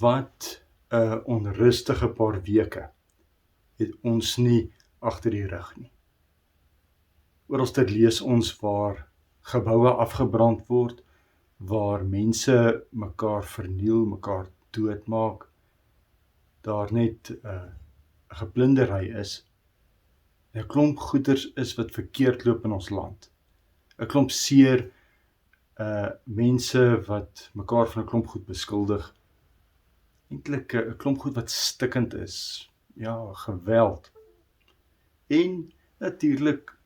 Wat 'n onrustige paar weke het ons nie agter die rug nie. Oralste lees ons waar geboue afgebrand word, waar mense mekaar verniel, mekaar doodmaak, daar net 'n geplundery is, 'n klomp goeders is wat verkeerd loop in ons land. 'n Klomp seer, mense wat mekaar van 'n klomp goed beskuldig, eintlik 'n klomp goed wat stikkend is, ja, geweld. En natuurlik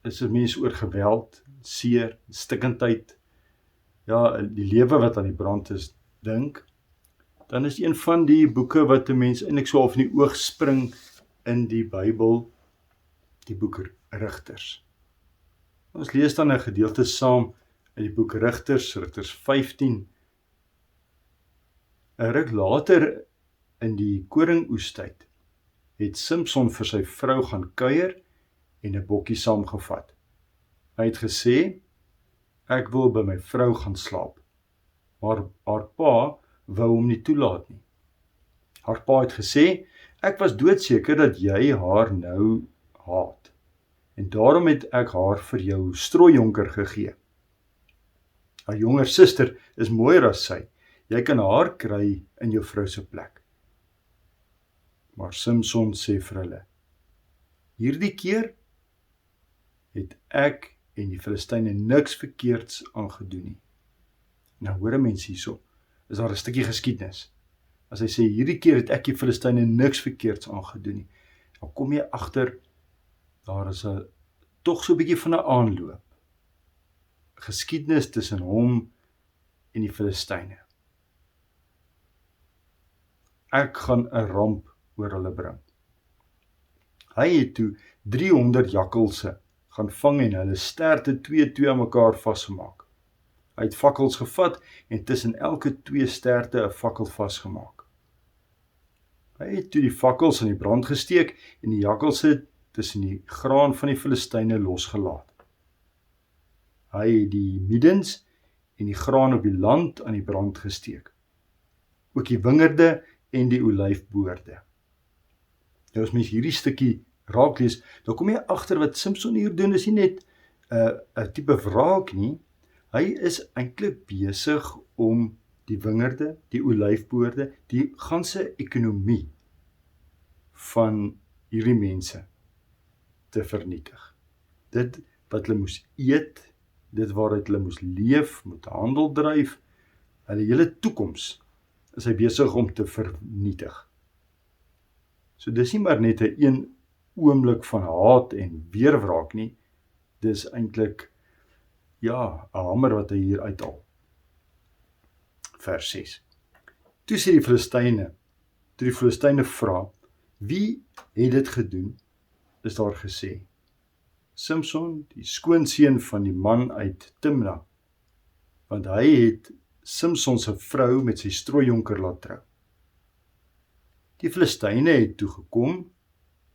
is 'n mens oor geweld, seer, stikkendheid, ja, die lewe wat aan die brand is, dink, dan is een van die boeke wat 'n mens eintlik so half in die oog spring in die Bybel, die boek Rigters. Ons lees dan 'n gedeelte saam in die boek Rigters 15. 'n ruk later in die koringoestyd het Simson vir sy vrou gaan kuier en 'n bokkie saamgevat. Hy het gesê, ek wil by my vrou gaan slaap, maar haar pa wou hom nie toelaat nie. Haar pa het gesê, ek was doodseker dat jy haar nou haat, en daarom het ek haar vir jou strooijonker gegee. Haar jonger suster is mooier as sy, jy kan haar kry in jou vrou se plek. Maar Simson sê vir hulle, hierdie keer het ek en die Filistyne niks verkeerds aangedoen nie. Nou hoor 'n mens hierso, is daar 'n stukkie geskiedenis. As hy sê, hierdie keer het ek die Filistyne niks verkeerds aangedoen nie, dan kom jy agter, daar is tog so 'n bietjie van 'n aanloop. Geskiedenis tussen hom en die Filistyne. Ek gaan 'n ramp oor hulle bring. Hy het toe 300 jakkalse gaan vang en hulle sterte 2 aan mekaar vasgemaak. Hy het fakkels gevat en tussen elke 2 sterte 'n fakkel vasgemaak. Hy het toe die fakkels in die brand gesteek en die jakkalse tussen die graan van die Filistyne losgelaat. Hy het die middens en die graan op die land aan die brand gesteek. Ook die wingerde en die olyfboorde. Nou as mens hierdie stukkie raak lees, dan kom jy agter wat Simson hier doen, is nie net 'n tipe wraak nie. Hy is eintlik besig om die wingerde, die olyfboorde, die ganse ekonomie van hierdie mense te vernietig. Dit wat hulle moes eet, dit waaruit hulle moes leef, moet handel dryf, hulle hele toekoms is hy besig om te vernietig. So dis nie maar net 'n een oomblik van haat en weerwraak nie, dis eintlik, ja, 'n hamer wat hy hier uithaal. Vers 6. Toe sê die Filistyne vra, wie het dit gedoen, is daar gesê, Simson, die skoonseun van die man uit Timna, want hy het Simson se vrou met sy strooijonker laat trou. Die Filistyne het toe gekom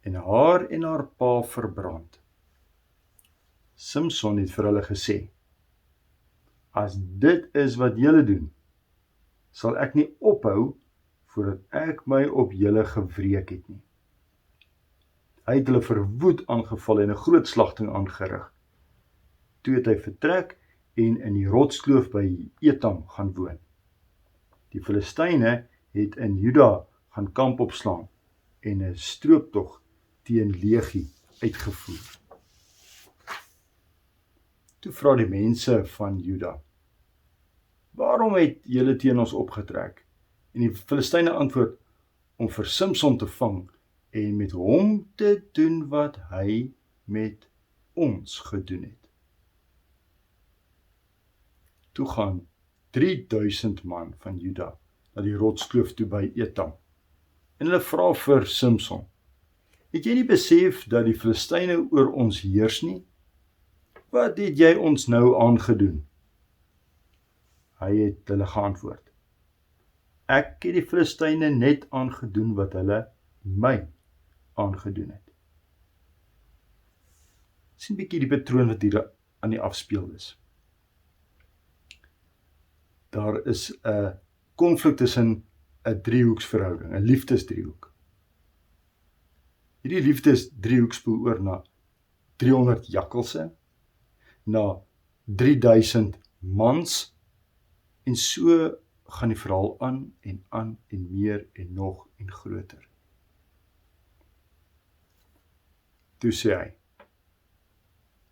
en haar pa verbrand. Simson het vir hulle gesê, as dit is wat julle doen, sal ek nie ophou voordat ek my op julle gewreek het nie. Hy het hulle verwoed aangeval en 'n groot slagting aangerig. Toe het hy vertrek en in die rotskloof by Etam gaan woon. Die Filistyne het in Juda gaan kamp opslaan en 'n strooptog teen Lehi uitgevoer. Toe vra die mense van Juda, waarom het julle teen ons opgetrek? En die Filistyne antwoord, om vir Simson te vang en met hom te doen wat hy met ons gedoen het. Toe gaan 3000 man van Juda na die rotskloof toe by Etam. En hulle vra vir Simson, het jy nie besef dat die Filistyne oor ons heers nie? Wat het jy ons nou aangedoen? Hy het hulle geantwoord, ek het die Filistyne net aangedoen wat hulle my aangedoen het. Sien 'n bietjie die patroon wat hier aan die afspeel is. Daar is 'n konflik tussen 'n driehoeksverhouding, 'n liefdesdriehoek. Hierdie liefdesdriehoek spoel oor na 300 jakkalse, na 3000 mans, en so gaan die verhaal aan en meer en nog en groter. Toe sê hy,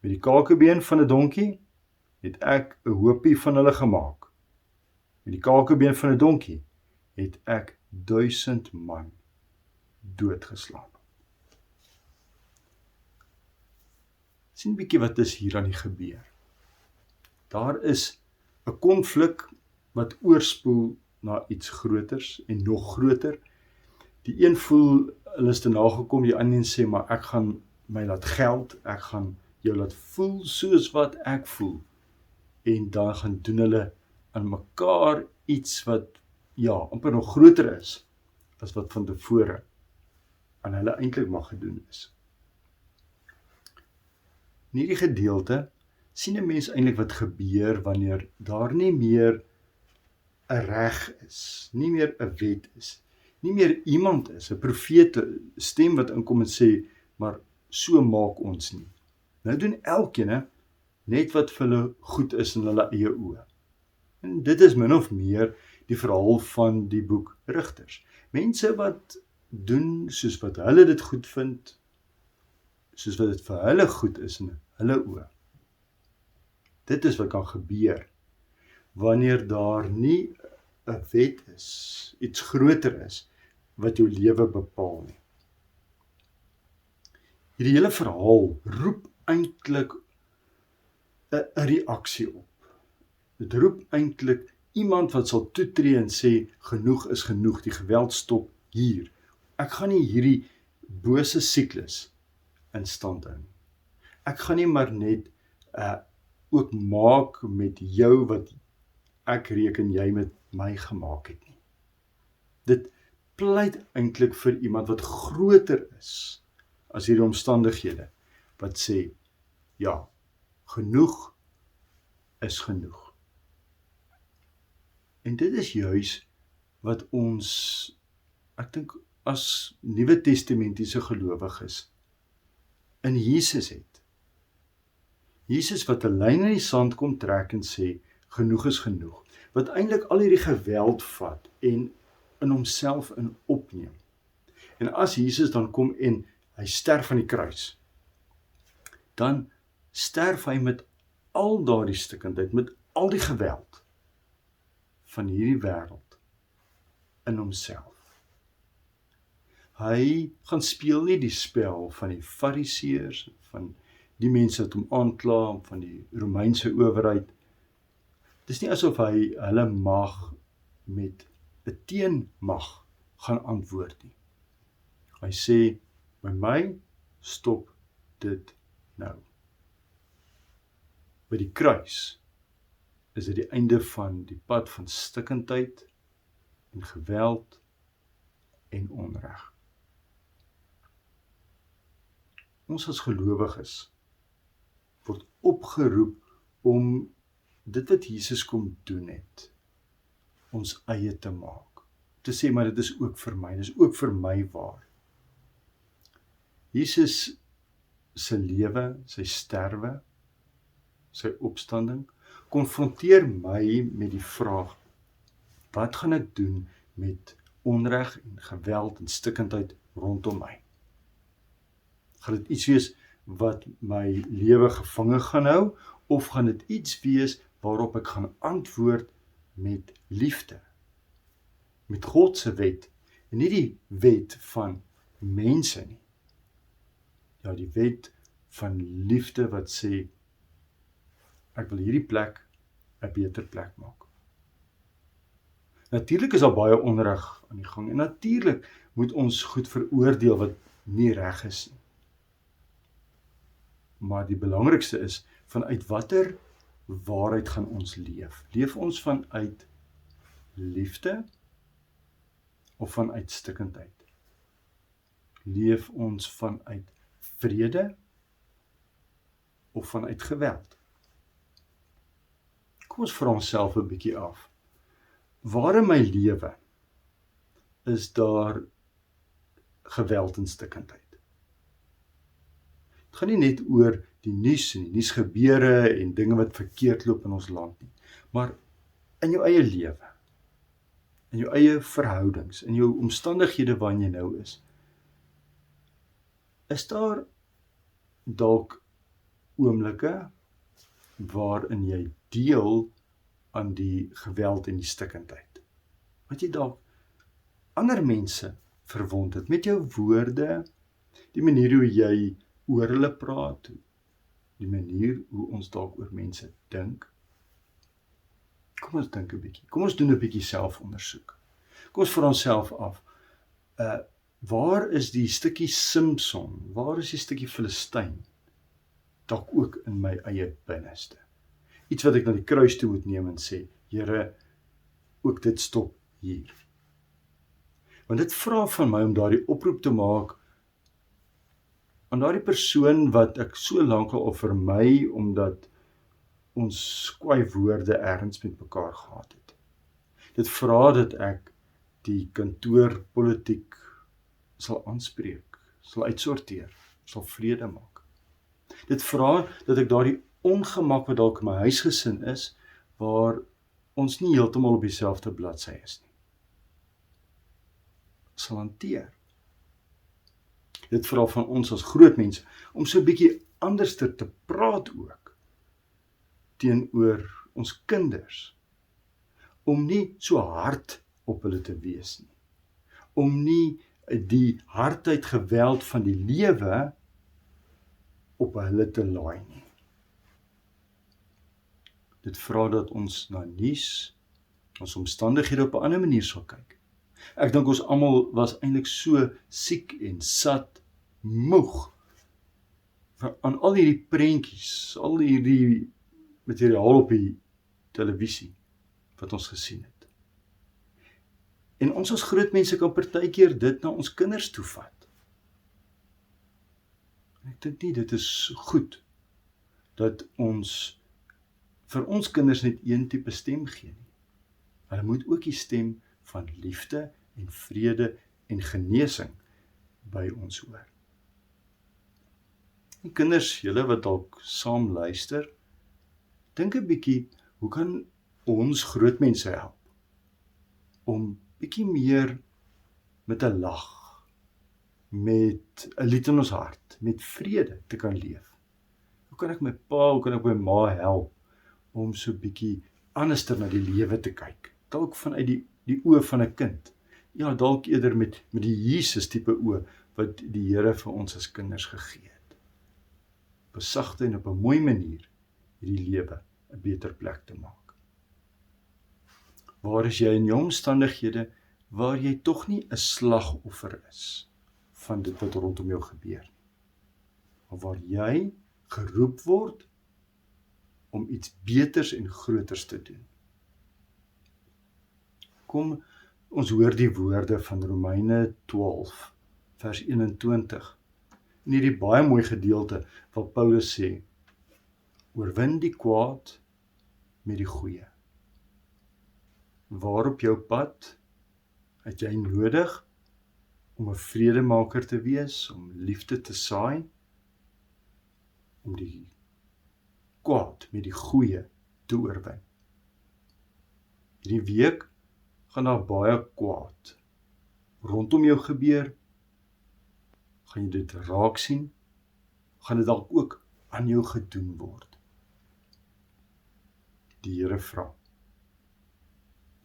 met die kakebeen van 'n donkie het ek 'n hoopie van hulle gemaak. Met die kakebeen van 'n donkie het ek 1000 man doodgeslaan. Sien 'n bietjie wat is hier aan die gebeur. Daar is 'n konflik wat oorspoel na iets groters en nog groter. Die een voel hulle is te nagekom, die ander sê maar ek gaan my laat geld, ek gaan jou laat voel soos wat ek voel. En dan gaan doen hulle aan mekaar iets wat amper nog groter is as wat van tevore aan hulle eintlik mag gedoen is. In hierdie gedeelte sien 'n mens eintlik wat gebeur wanneer daar nie meer 'n reg is, nie meer 'n wet is, nie meer iemand is, 'n profete stem wat inkom en sê, maar so maak ons nie. Nou doen elkeen net wat vir hulle goed is in hulle eie oë. En dit is min of meer die verhaal van die boek Rigters. Mense wat doen soos wat hulle dit goed vind, soos wat dit vir hulle goed is in hulle oë. Dit is wat kan gebeur wanneer daar nie 'n wet is, iets groter is, wat jou lewe bepaal nie. Hierdie hele verhaal roep eintlik 'n reaksie op. Dit roep eintlik iemand wat sal toetree en sê, genoeg is genoeg, die geweld stop hier. Ek gaan nie hierdie bose siklus in stand hou nie. Ek gaan nie maar net ook maak met jou wat ek reken jy met my gemaak het nie. Dit pleit eintlik vir iemand wat groter is as hierdie omstandighede, wat sê, ja, genoeg is genoeg. En dit is juis wat ons, ek dink, as Nuwe Testamentiese gelowiges in Jesus het. Jesus wat 'n lyn in die sand kom trek en sê, genoeg is genoeg. Wat eintlik al hierdie geweld vat en in homself in opneem. En as Jesus dan kom en hy sterf aan die kruis, dan sterf hy met al daardie stikkindheid, met al die geweld van hierdie wêreld in homself. Hy gaan speel nie die spel van die Fariseërs, van die mense wat hom aankla, van die Romeinse owerheid. Dis nie asof hy hulle mag met 'n teenmag gaan antwoord nie. Hy sê, by my stop dit nou. By die kruis is dit die einde van die pad van stikkindheid en geweld en onreg. Ons as gelowiges word opgeroep om dit wat Jesus kom doen het, ons eie te maak. Te sê, maar dit is ook vir my, dit is ook vir my waar. Jesus se lewe, sy sterwe, sy opstanding, konfronteer my met die vraag, wat gaan ek doen met onreg en geweld en stikkindheid rondom my? Gaan dit iets wees wat my lewe gevange gaan hou, of gaan dit iets wees waarop ek gaan antwoord met liefde, met God se wet, en nie die wet van mense nie. Ja, die wet van liefde wat sê, ek wil hierdie plek 'n beter plek maak. Natuurlik is daar baie onreg aan die gang, en natuurlik moet ons goed veroordeel wat nie reg is nie. Maar die belangrikste is, vanuit watter waarheid gaan ons leef? Leef ons vanuit liefde of vanuit stikkindheid? Leef ons vanuit vrede of vanuit geweld? Kom ons vra onsself 'n bietjie af. Waar in my lewe is daar geweld en stikkindheid? Het gaan nie net oor die nuus en die nuusgebeure en dinge wat verkeerd loop in ons land nie, maar in jou eie lewe, in jou eie verhoudings, in jou omstandighede waarin jy nou is daar dalk oomblikke waarin jy deel aan die geweld en die stikkindheid? Wat jy dalk ander mense verwond het met jou woorde, die manier hoe jy oor hulle praat, die manier hoe ons dalk oor mense dink. Kom ons dink 'n bietjie. Kom ons doen 'n bietjie selfondersoek. Kom ons vra onsself af, waar is die stukkie Samson, waar is die stukkie Filistyn, dalk ook in my eie binneste? Iets wat ek na die kruis toe moet neem en sê, Here, ook dit stop hier. Want dit vra van my om daardie oproep te maak aan daardie persoon wat ek so lank al vermy omdat ons kwaai woorde ergens met mekaar gehad het. Dit vra dat ek die kantoorpolitiek sal aanspreek, sal uitsorteer, sal vrede maak. Dit vra dat ek daardie ongemak wat dalk in my huisgesin is, waar ons nie heeltemal op dieselfde bladsy is nie, sal hanteer. Dit vra van ons as groot mense om so 'n bietjie anderster te praat ook teenoor ons kinders, om nie so hard op hulle te wees nie, om nie die hardheid geweld van die lewe op hulle te laai nie. Dit vra dat ons na nuus, ons omstandighede op 'n ander manier sal kyk. Ek dink ons almal was eintlik so siek en sat, moeg aan al hierdie prentjies, al hierdie materiaal op die televisie wat ons gesien het. En ons as groot mense kan partykeer dit na ons kinders toevat. En ek dink nie dit is goed dat ons vir ons kinders net een tipe stem gee nie. Hulle moet ook die stem van liefde en vrede en genesing by ons hoor. En kinders, julle wat dalk saam luister, dink 'n bietjie, hoe kan ons grootmense help om bietjie meer met 'n lag, met 'n lied in ons hart, met vrede te kan leef? Hoe kan ek my pa, hoe kan ek my ma help om so bietjie anderster na die lewe te kyk? Dalk vanuit die oë van 'n kind. Ja, dalk eerder met die Jesus tipe oë wat die Here vir ons as kinders gegee het. Op 'n sagte en op 'n mooi manier hierdie lewe 'n beter plek te maak. Waar is jy in jou omstandighede waar jy tog nie 'n slagoffer is van dit wat rondom jou gebeur nie, maar waar jy geroep word om iets beters en groters te doen? Kom, ons hoor die woorde van Romeine 12, vers 21, in hierdie baie mooi gedeelte waar Paulus sê, oorwin die kwaad met die goeie. Waar op jou pad het jy nodig om 'n vredemaker te wees, om liefde te saai, om die kwaad met die goeie te oorwin. Hierdie week gaan daar baie kwaad rondom jou gebeur. Gaan jy dit raak sien? Gaan dit dalk ook aan jou gedoen word? Die Here vra.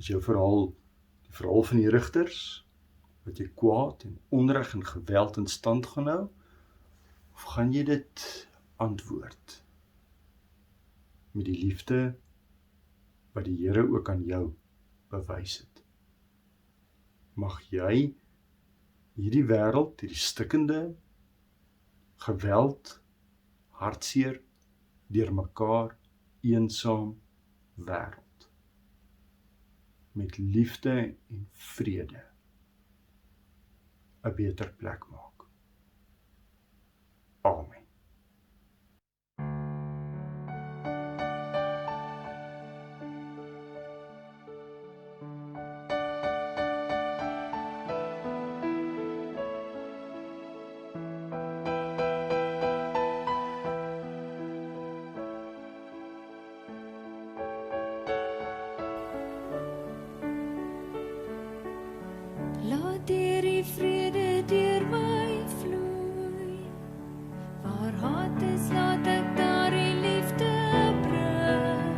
Is jou verhaal die verhaal van die rigters, wat jy kwaad en onreg en geweld in stand gaan hou? Of gaan jy dit antwoord met die liefde wat die Here ook aan jou bewys het? Mag jy hierdie wêreld, hierdie stikkende, geweld, hartseer, deurmekaar, eensaam wêreld, met liefde en vrede 'n beter plek maak. Amen. die vrede deur my vloei. Waar haat is, laat ek daar die liefde bring.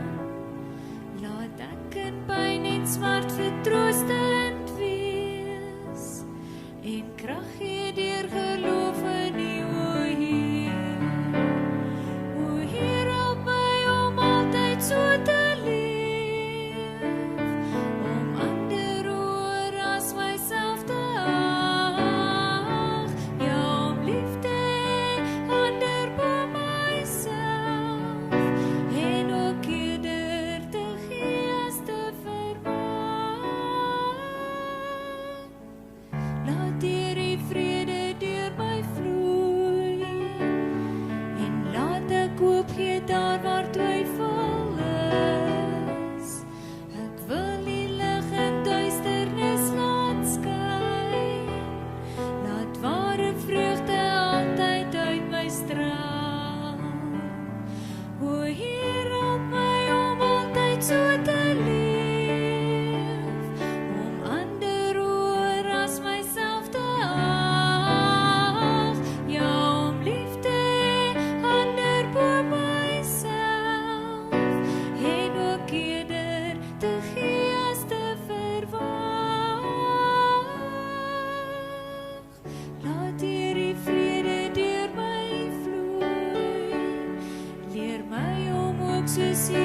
Laat ek in pyn en smart vertroostend wees, en krag gee deur geloof in U, o Heer. O Heer, help my om altyd so te leef, om ander oor as myself te ag, ja, om lief te hê, ander bo myself, en ook eerder te gee as te verwag. Laat deur die vrede deur my vloei, en laat ek hoop gee daar waar twyfel is. Ek wil die lig in duisternis laat skyn, laat ware vreugde altyd uit my straal. O Heer, help my om altyd so te leef, om ander oor as myself te ag, ja, om lief te hê, ander bo myself, en ook eerder te gee as te verwag. Laat deur die vrede deur my vloei, leer my om ook soos U